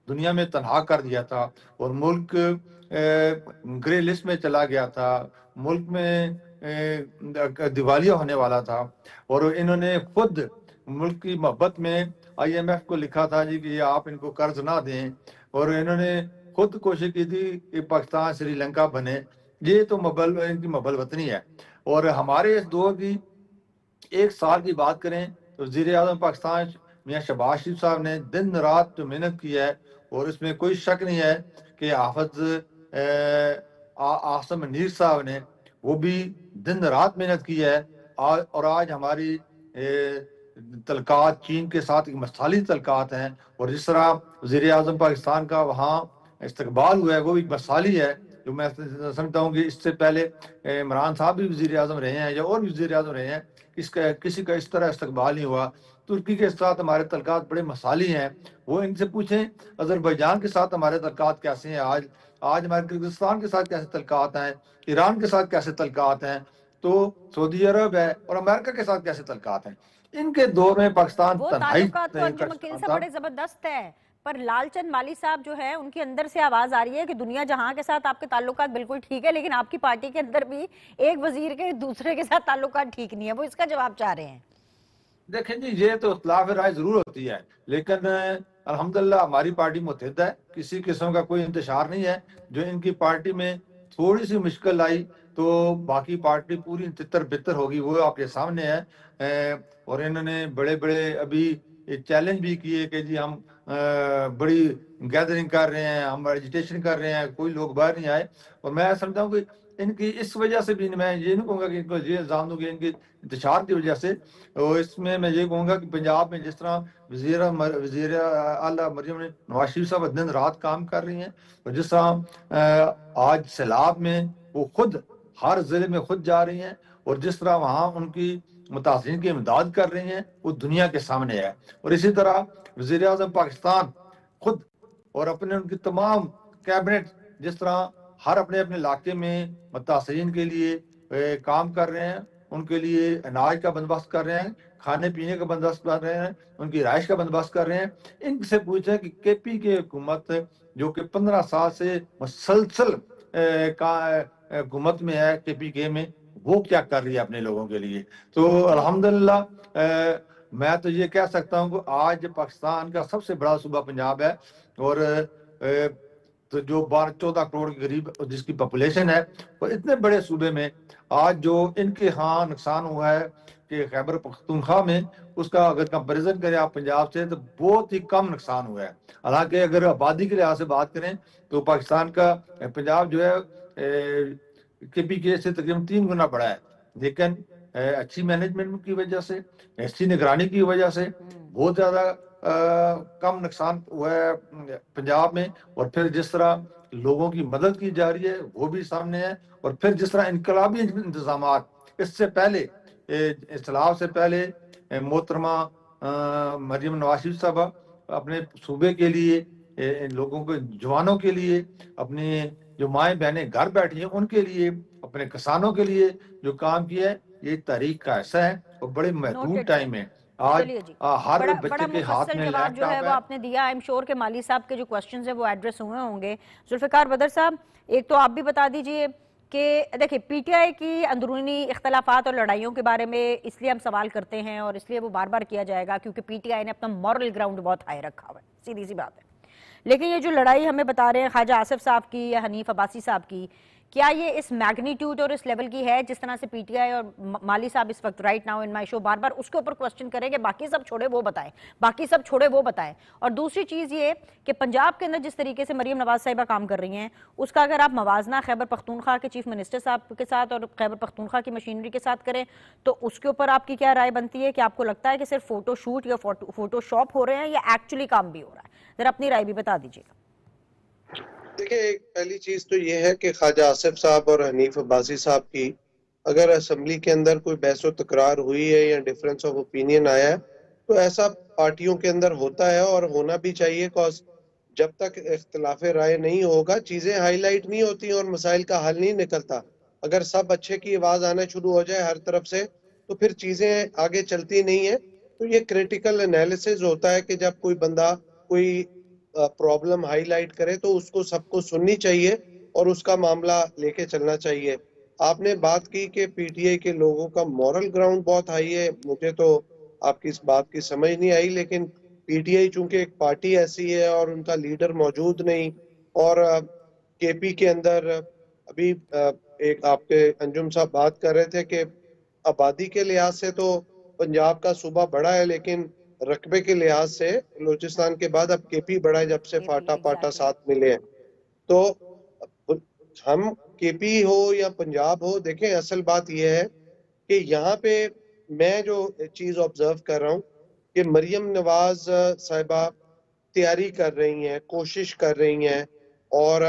दुनिया में तनहा कर दिया था, और मुल्क ग्रे लिस्ट में चला गया था, मुल्क में दिवालिया होने वाला था। और इन्होंने खुद मुल्क की मोहब्बत में IMF को लिखा था जी कि आप इनको कर्ज ना दें, और इन्होंने खुद कोशिश की थी कि पाकिस्तान श्रीलंका बने। ये तो इनकी मबल वतनी है। और हमारे इस दौर की एक साल की बात करें तो वज़ीर आज़म पाकिस्तान मियां शहबाज शरीफ साहब ने दिन रात जो मेहनत की है, और इसमें कोई शक नहीं है कि हाफिज आसम नीर साहब ने वो भी दिन रात मेहनत की है। और आज हमारी तलकात चीन के साथ एक मिसाली तलकात हैं, और जिस तरह वज़ीर आज़म पाकिस्तान का वहाँ इस्तकबाल हुआ है वो एक मिसाली है, जो मैं समझता हूँ कि इससे पहले इमरान साहब भी वज़ीर आज़म रहे हैं या और भी वज़ीर आज़म रहे हैं, किसी का इस तरह इस्तकबाल नहीं हुआ। तुर्की के साथ हमारे तलकात बड़े मसाली हैं, वो इनसे पूछें। अज़रबैजान के साथ हमारे तलकात कैसे हैं, आज हमारे किर्गिस्तान के साथ कैसे तलकात हैं, ईरान के साथ कैसे तलकात हैं, तो सऊदी अरब है और अमेरिका के साथ कैसे तलकात हैं। इनके दौर में पाकिस्तान बड़े जबरदस्त है, पर लालचंद माली साहब जो है उनके अंदर से आवाज आ रही है कि दुनिया जहां के साथ आपके ताल्लुकात बिल्कुल ठीक है, लेकिन आपकी पार्टी के अंदर भी एक वजीर के दूसरे के साथ ताल्लुकात ठीक नहीं है। वो इसका जवाब चाह रहे हैं। देखें जी, ये तो इख्तिलाफ राय जरूर होती है, लेकिन अल्हम्दुलिल्लाह हमारी पार्टी मुत्तहिद है, किसी किस्म का कोई इंतशार नहीं है। जो इनकी पार्टी में थोड़ी सी मुश्किल आई तो बाकी पार्टी पूरी तितर बितर होगी, वो आपके सामने है। और इन्होंने बड़े बड़े अभी चैलेंज भी किए कि जी हम बड़ी गैदरिंग कर रहे हैं, हम एजिटेशन कर रहे हैं, कोई लोग बाहर नहीं आए। और मैं समझता हूँ कि इनकी इस वजह से भी, मैं ये नहीं कहूँगा कि इनको ये इल्ज़ाम दूँ कि इनके इंतशार की वजह से, और इसमें मैं ये कहूँगा कि पंजाब में जिस तरह वज़ीर आला मरियम नवाज शरीफ साहब दिन रात काम कर रही हैं, और जिस तरह आज सैलाब में वो खुद हर ज़िले में खुद जा रही हैं, और जिस तरह वहाँ उनकी मुतासिरीन की इमदाद कर रही हैं, वो दुनिया के सामने है। और इसी तरह वज़ीर आज़म पाकिस्तान खुद और अपने उनकी तमाम कैबिनेट जिस तरह हर अपने अपने इलाके में मुतासिरीन के लिए काम कर रहे हैं, उनके लिए अनाज का बंदोबस्त कर रहे हैं, खाने पीने का बंदोबस्त कर रहे हैं, उनकी रिहाइश का बंदोबस्त कर रहे हैं। इनसे पूछे कि KP की हुकूमत जो कि 15 साल से मुसलसल हुकूमत में है, KPK में, वो क्या कर रही है अपने लोगों के लिए। तो अल्हम्दुलिल्लाह मैं तो ये कह सकता हूँ कि आज पाकिस्तान का सबसे बड़ा सूबा पंजाब है, और तो जो 12-14 करोड़ के करीब जिसकी पॉपुलेशन है, और इतने बड़े सूबे में आज जो इनके यहाँ नुकसान हुआ है कि खैबर पख्तूनख्वा में, उसका अगर कंपैरिजन करें आप पंजाब से तो बहुत ही कम नुकसान हुआ है। हालांकि अगर आबादी के लिहाज से बात करें तो पाकिस्तान का पंजाब जो है KPK से तकरीबन 3 गुना बड़ा है, लेकिन अच्छी मैनेजमेंट की वजह से, अच्छी निगरानी की वजह से बहुत ज्यादा कम नुकसान हुआ है पंजाब में। और फिर जिस तरह लोगों की मदद की जा रही है वो भी सामने है, और फिर जिस तरह इनकलाबी इंतजाम इससे पहले, इस्लाह से पहले मोहतरमा मरियम नवाज शरीफ साहब अपने सूबे के लिए, लोगों के जवानों के लिए, अपने जो माएँ बहनें घर बैठी हैं उनके लिए, अपने किसानों के लिए जो काम किया है, ये तारीख का ऐसा है और बड़े महदूद टाइम है। आज हर बच्चे के हाथ में जवाब जो है वो आपने दिया। आई एम श्योर के माली साहब के जो क्वेश्चंस है वो एड्रेस हुए होंगे। जुल्फिकार बदर साहब, एक तो आप भी बता दीजिए कि देखिए PTI की अंदरूनी इख्तलाफात और लड़ाइयों के बारे में इसलिए हम सवाल करते हैं, और इसलिए वो बार बार किया जाएगा क्योंकि PTI ने अपना मॉरल ग्राउंड बहुत हाई रखा हुआ है, सीधी सी बात है। लेकिन ये जो लड़ाई हमें बता रहे हैं ख्वाजा आसिफ साहब की या हनीफ अब्बासी साहब की, क्या ये इस मैग्नीट्यूड और इस लेवल की है जिस तरह से पीटीआई और माली साहब इस वक्त right now in my show बार बार उसके ऊपर क्वेश्चन करेंगे, बाकी सब छोड़े वो बताएं, बाकी सब छोड़े वो बताएं। और दूसरी चीज ये कि पंजाब के अंदर जिस तरीके से मरियम नवाज साहिबा काम कर रही हैं उसका अगर आप मवाजना खैबर पख्तूनख्वा के चीफ मिनिस्टर साहब के साथ और खैबर पख्तूनख्वा की मशीनरी के साथ करें तो उसके ऊपर आपकी क्या राय बनती है? कि आपको लगता है कि सिर्फ फोटोशूट या फोटोशॉप हो रहे हैं या एक्चुअली काम भी हो रहा है? जरा अपनी राय भी बता दीजिएगा। देखिए, पहली चीज तो ये है कि ख्वाजा आसिफ साहब और हनीफ अब्बासी साहब की अगर असेंबली के अंदर कोई बहस व तकरार हुई है या डिफरेंस ऑफ ओपिनियन आया है तो ऐसा पार्टियों के अंदर होता है और होना भी चाहिए, कॉज जब तक इख्तिलाफ राय नहीं होगा चीजें हाईलाइट नहीं होती और मसाइल का हल नहीं निकलता। अगर सब अच्छे की आवाज आना शुरू हो जाए हर तरफ से तो फिर चीजें आगे चलती नहीं है। तो ये क्रिटिकल एनालिसिस होता है कि जब कोई बंदा कोई प्रॉब्लम हाईलाइट करे तो उसको सबको सुननी चाहिए और उसका मामला लेके चलना चाहिए। आपने बात की कि पीटीआई के लोगों का मॉरल ग्राउंड बहुत हाई है, मुझे तो आपकी इस बात की समझ नहीं आई, लेकिन पीटीआई चूंकि एक पार्टी ऐसी है और उनका लीडर मौजूद नहीं और केपी के अंदर अभी एक आपके अंजुम साहब बात कर रहे थे कि आबादी के लिहाज से तो पंजाब का सूबा बड़ा है लेकिन रकबे के लिहाज से बलूचिस्तान के बाद अब केपी बड़ा है जब से फाटा पाटा साथ मिले हैं। तो हम केपी हो या पंजाब हो, देखें असल बात यह है कि यहाँ पे मैं जो चीज ऑब्जर्व कर रहा हूँ कि मरियम नवाज साहिबा तैयारी कर रही हैं, कोशिश कर रही हैं और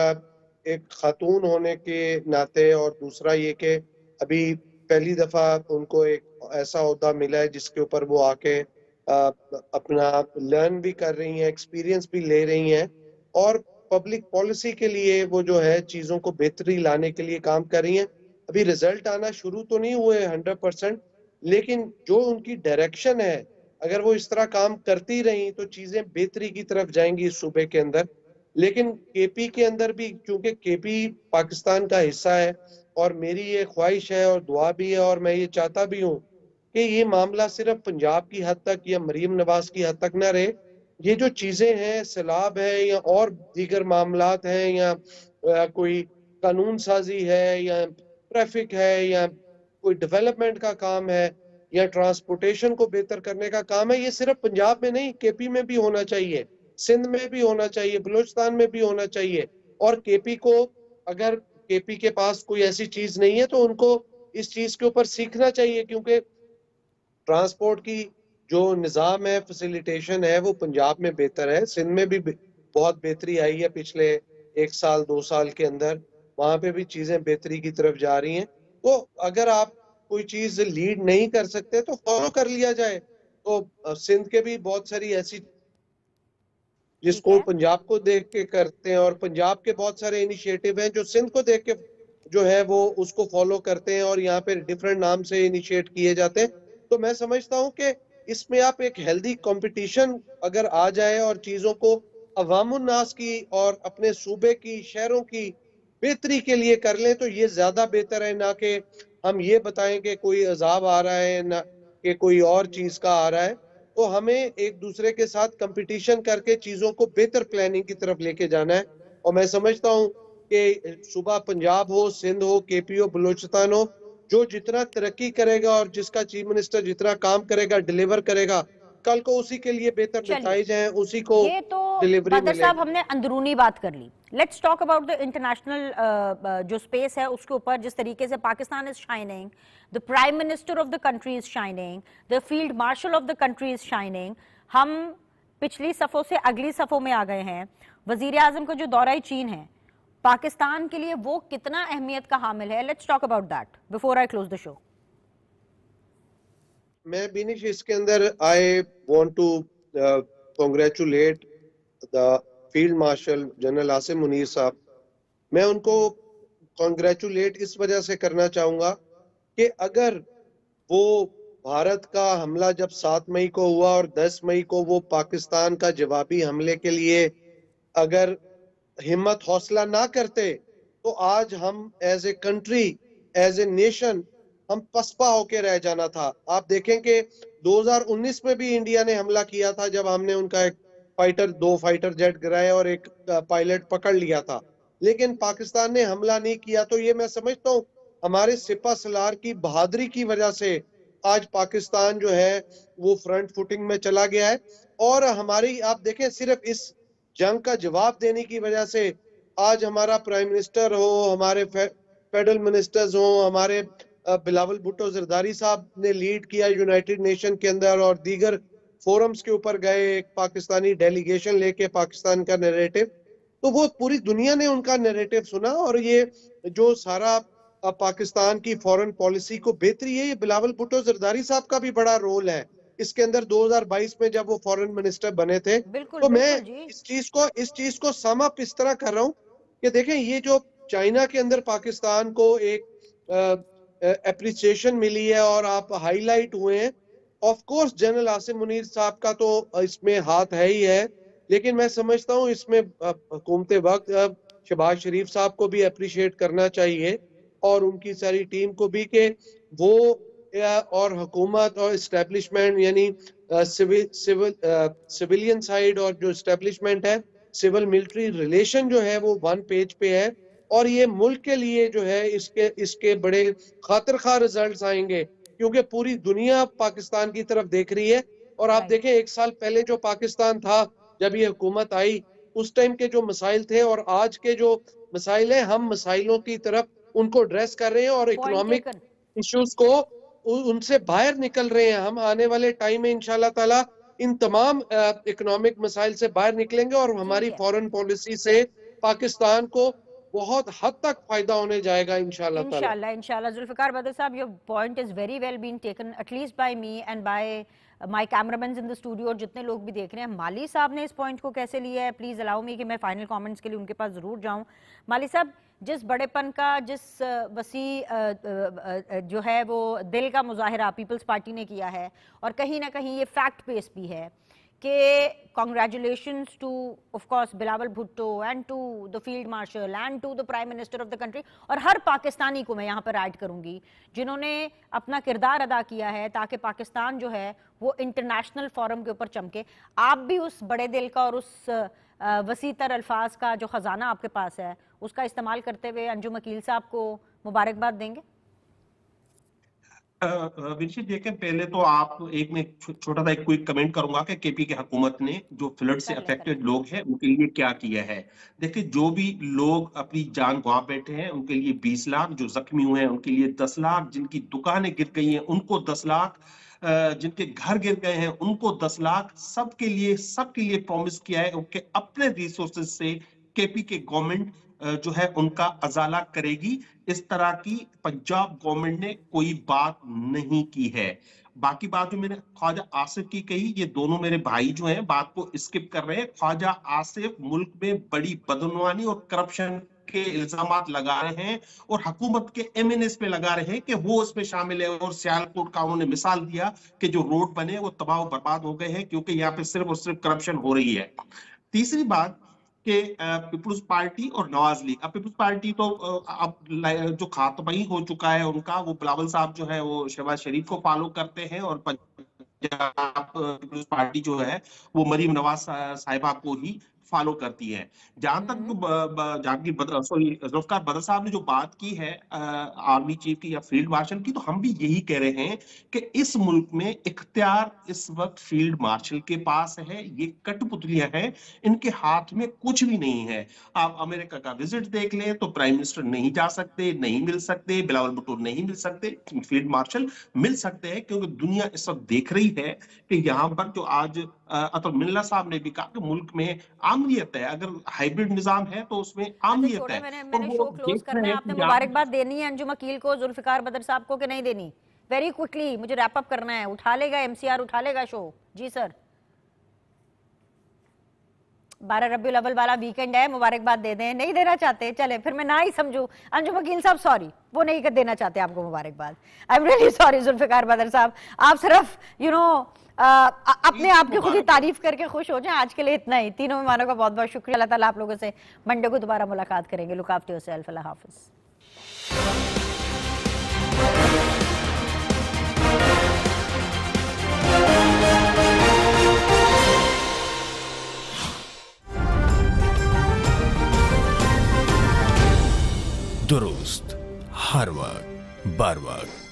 एक खातून होने के नाते और दूसरा ये कि अभी पहली दफा उनको एक ऐसा ओहदा मिला है जिसके ऊपर वो आके अपना लर्न भी कर रही हैं, एक्सपीरियंस भी ले रही हैं और पब्लिक पॉलिसी के लिए वो जो है चीजों को बेहतरी लाने के लिए काम कर रही हैं। अभी रिजल्ट आना शुरू तो नहीं हुए 100%, लेकिन जो उनकी डायरेक्शन है अगर वो इस तरह काम करती रही तो चीजें बेहतरी की तरफ जाएंगी इस सूबे के अंदर। लेकिन केपी के अंदर भी, क्योंकि केपी पाकिस्तान का हिस्सा है और मेरी ये ख्वाहिश है और दुआ भी है और मैं ये चाहता भी हूँ कि ये मामला सिर्फ पंजाब की हद तक या मरियम नवाज की हद तक ना रहे। ये जो चीजें हैं, सैलाब है या और दीगर मामलात हैं या कोई कानून साजी है या ट्रैफिक है या कोई डेवलपमेंट का काम है या ट्रांसपोर्टेशन को बेहतर करने का काम है, ये सिर्फ पंजाब में नहीं केपी में भी होना चाहिए, सिंध में भी होना चाहिए, बलूचिस्तान में भी होना चाहिए। और केपी को, अगर केपी के पास कोई ऐसी चीज नहीं है तो उनको इस चीज के ऊपर सीखना चाहिए, क्योंकि ट्रांसपोर्ट की जो निज़ाम है, फैसिलिटेशन है, वो पंजाब में बेहतर है, सिंध में भी बहुत बेहतरी आई है पिछले 1 साल 2 साल के अंदर, वहां पे भी चीजें बेहतरी की तरफ जा रही हैं। तो अगर आप कोई चीज लीड नहीं कर सकते तो फॉलो कर लिया जाए। तो सिंध के भी बहुत सारी ऐसी जिसको पंजाब को देख के करते हैं और पंजाब के बहुत सारे इनिशिएटिव हैं जो सिंध को देख के जो है वो उसको फॉलो करते हैं और यहाँ पे डिफरेंट नाम से इनिशिएट किए जाते हैं। तो मैं समझता हूँ कि इसमें आप एक हेल्दी कंपटीशन अगर आ जाए और चीजों को अवामुन्नास की और अपने सूबे की, शहरों की बेहतरी के लिए कर लें तो ये ज्यादा बेहतर है, ना कि हम ये बताएं कि कोई अजाब आ रहा है ना कि कोई और चीज का आ रहा है। तो हमें एक दूसरे के साथ कंपटीशन करके चीजों को बेहतर प्लानिंग की तरफ लेके जाना है। और मैं समझता हूँ कि सूबा पंजाब हो, सिंध हो, केपी हो, बलूचिस्तान हो, जो जितना तरक्की करेगा और जिसका चीफ मिनिस्टर जितना काम करेगा, डिलीवर करेगा, कल को उसी के लिए बेहतर नतीजे हैं, उसी को डिलीवरी मिलेगी। साहब, हमने अंदरूनी बात कर ली, let's talk about the international जो स्पेस है उसके ऊपर। जिस तरीके से Pakistan is shining, the prime minister of the country is shining, the field marshal of the country is shining, हम पिछली सफों से अगली सफों में आ गए हैं। वजीर आजम का जो दौरा चीन है पाकिस्तान के लिए वो कितना अहमियत का हामिल है? Let's talk about that before I close the show. मैं बिनिश इसके अंदर I want to congratulate the field marshal general Asim Munir साहब। मैं उनको कांग्रेचुलेट इस वजह से करना चाहूंगा कि अगर वो भारत का हमला जब 7 मई को हुआ और 10 मई को वो पाकिस्तान का जवाबी हमले के लिए अगर हिम्मत हौसला ना करते तो आज हम as a country, as a nation हम पसपा होके रह जाना था। आप देखें कि 2019 में भी इंडिया ने हमला किया था जब हमने उनका एक 2 फाइटर जेट गिराए और एक पायलट पकड़ लिया था। लेकिन पाकिस्तान ने हमला नहीं किया। तो ये मैं समझता हूँ हमारे सिपा सलार की बहादुरी की वजह से आज पाकिस्तान जो है वो फ्रंट फुटिंग में चला गया है। और हमारी आप देखें सिर्फ इस जंग का जवाब देने की वजह से आज हमारा प्राइम मिनिस्टर हो, हमारे फेडरल मिनिस्टर्स हो, हमारे बिलावल भुट्टो जरदारी साहब ने लीड किया यूनाइटेड नेशन के अंदर और दीगर फोरम्स के ऊपर गए, एक पाकिस्तानी डेलीगेशन लेके पाकिस्तान का नैरेटिव, तो वो पूरी दुनिया ने उनका नैरेटिव सुना। और ये जो सारा पाकिस्तान की फॉरेन पॉलिसी को बेहतरी है, ये बिलावल भुट्टो जरदारी साहब का भी बड़ा रोल है इसके अंदर। 2022 में जब वो फॉरेन मिनिस्टर बने थे, तो मैं इस चीज को सम अप इस तरह कर रहा हूँ कि देखें ये जो चाइना के अंदर पाकिस्तान को एक एप्रिसिएशन मिली है और आप हाईलाइट हुए हैं, of course general Asim Munir साहब का तो इसमें हाथ है ही है, लेकिन मैं समझता हूँ इसमें हुकूमत वक्त शहबाज शरीफ साहब को भी अप्रिशिएट करना चाहिए और उनकी सारी टीम को भी, कि वो और हुकूमत और इस्टेब्लिशमेंट यानी सिविलियन साइड और जो इस्टेब्लिशमेंट है, सिविल मिलिट्री रिलेशन जो है वो वन पेज पे है। और ये मुल्क के लिए जो है इसके बड़े खातिर खा रिजल्ट्स आएंगे, क्योंकि पूरी दुनिया पाकिस्तान की तरफ देख रही है। और आप देखें 1 साल पहले जो पाकिस्तान था जब ये हुकूमत आई, उस टाइम के जो मसाइल थे और आज के जो मसाइल हैं, हम मसाइलों की तरफ उनको एड्रेस कर रहे हैं और इकोनॉमिक इश्यूज को उनसे बाहर निकल रहे हैं। हम आने वाले टाइम में इंशाल्लाह ताला इन तमाम इकोनॉमिक मसाइल से बाहर निकलेंगे और हमारी फॉरेन पॉलिसी से पाकिस्तान को बहुत हद तक फायदा होने जाएगा इंशाल्लाह। Zulfikar Badar Sahab, your point is very well been taken at least by me and by my cameraman in the studio, और जितने लोग भी देख रहे हैं। माली साहब ने इस पॉइंट को कैसे लिया है, प्लीज अलाउ मी कि मैं फाइनल कमेंट्स के लिए उनके पास जरूर जाऊं। माली साहब, जिस बड़ेपन का, जिस वसी जो है वो दिल का मुजाहिरा पीपल्स पार्टी ने किया है, और कहीं ना कहीं ये फैक्ट बेस भी है कि congratulations to of course Bilawal Bhutto and to the field marshal and to the prime minister of the country, और हर पाकिस्तानी को मैं यहाँ पर ऐड करूँगी जिन्होंने अपना किरदार अदा किया है ताकि पाकिस्तान जो है वो इंटरनेशनल फोरम के ऊपर चमके। आप भी उस बड़े दिल का और उस वसीतर अल्फाज का जो ख़जाना आपके पास है उसका इस्तेमाल करते हुए अंजुम अकील साहब को मुबारकबाद देंगे। विनिशा, देखें पहले तो आप मैं छोटा सा एक क्विक कमेंट करूंगा कि केपी की हुकूमत ने जो फ्लड से अफेक्टेड लोग हैं उनके लिए क्या किया है। देखिए, जो भी लोग अपनी जान गंवा बैठे हैं उनके लिए 20 लाख, जो जख्मी हुए हैं उनके लिए 10 लाख, जिनकी दुकानें गिर गई हैं उनको 10 लाख, जिनके घर गिर गए हैं उनको 10 लाख, सबके लिए प्रॉमिस किया है। उनके अपने रिसोर्सेज से केपी के गवर्नमेंट जो है उनका अजाला करेगी। इस तरह की पंजाब गवर्नमेंट ने कोई बात नहीं की है। बाकी बात जो मैंने ख्वाजा आसिफ की कही, ये दोनों मेरे भाई जो हैं बात को स्किप कर रहे हैं। ख्वाजा आसिफ मुल्क में बड़ी बदनवानी और करप्शन के इल्जामात लगा रहे हैं और हुकूमत के एमएनएस पे लगा रहे हैं कि वो इसमें शामिल है। और सियालकोट का उन्होंने मिसाल दिया कि जो रोड बने वो तबाह बर्बाद हो गए हैं क्योंकि यहाँ पे सिर्फ और सिर्फ करप्शन हो रही है। तीसरी बात कि पीपुल्स पार्टी और नवाज लीग, अब पीपुल्स पार्टी तो अब जो खातमई हो चुका है उनका, वो बिलावल साहब जो है वो शहबाज शरीफ को फॉलो करते हैं और पंजाब पीपुल्स पार्टी जो है वो मरीम नवाज साहिबा को ही फॉलो करती है। जहां तक जुल्फिकार बदर साहब ने जो बात की है आर्मी चीफ की या फील्ड मार्शल की, तो हम भी यही कह रहे हैं कि इस मुल्क में इख्तियार इस वक्त फील्ड मार्शल के पास है। ये कठपुतलियां हैं, इनके हाथ में कुछ भी नहीं है। आप अमेरिका का विजिट देख लें तो प्राइम मिनिस्टर नहीं जा सकते, नहीं मिल सकते, बिलावल भुट्टो नहीं मिल सकते, फील्ड मार्शल मिल सकते हैं क्योंकि दुनिया इस वक्त देख रही है कि यहाँ पर जो आज अतर मिल्ला साहब ने भी कहा कि मुल्क में आमनियत है, अगर हाइब्रिड निजाम है तो उसमें आमनियत है। मैंने शो क्लोज करना है, आपने मुबारकबाद देनी है अंजुम अकील को, जुल्फिकार बदर साहब को, कि नहीं देनी? वेरी क्विकली मुझे रैप अप करना है। उठा लेगा एमसीआर, उठा लेगा शो? जी सर। 12 रबीउल अव्वल वाला वीकेंड है, मुबारकबाद दे दें। नहीं देना चाहते, चले फिर मैं ना ही समझू। अंजुम अकील साहब सॉरी, वो नहीं देना चाहते आपको मुबारकबाद। I am really sorry Zulfikar Badar Sahab, आप सिर्फ अपने आप की खुद ही तारीफ करके खुश हो जाएं। आज के लिए इतना ही। तीनों मेहमानों का बहुत बहुत शुक्रिया। अल्लाह ताला आप लोगों से मंडे को दोबारा मुलाकात करेंगे। लुक आफ्टर योरसेल्फ, अल्लाह हाफिज। दुरुस्त, हर वक्त बर वक्त।